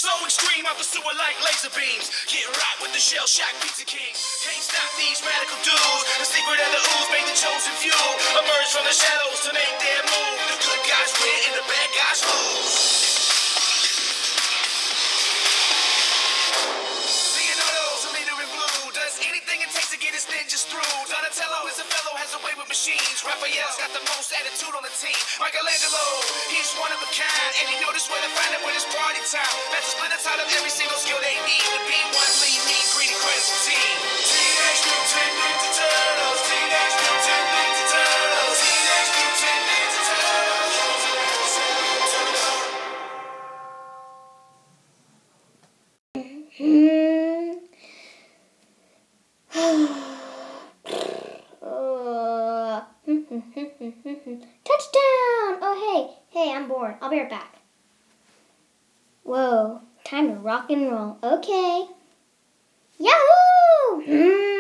So extreme, out the sewer like laser beams. Get right with the shell shock pizza kings. Can't stop these radical dudes. The secret of the ooze made the chosen few emerge from the shadows to make their move. The good guys win and the bad guys lose. Leonardo's a leader in blue. Does anything it takes to get his ninjas through. Donatello is a fellow, has a way with machines. Raphael's got the most attitude on the team. Michelangelo, he's one of a kind, and he knows where to find him when it's party time. That's a splinter out of every single skill they need to be one lean, mean, greedy, credible team. Teenage Mutant Ninja Turtles. Teenage Mutant Ninja Turtles. Teenage Mutant Ninja Touchdown! Oh, hey, I'm bored. I'll be right back. Whoa, time to rock and roll. Okay. Yahoo!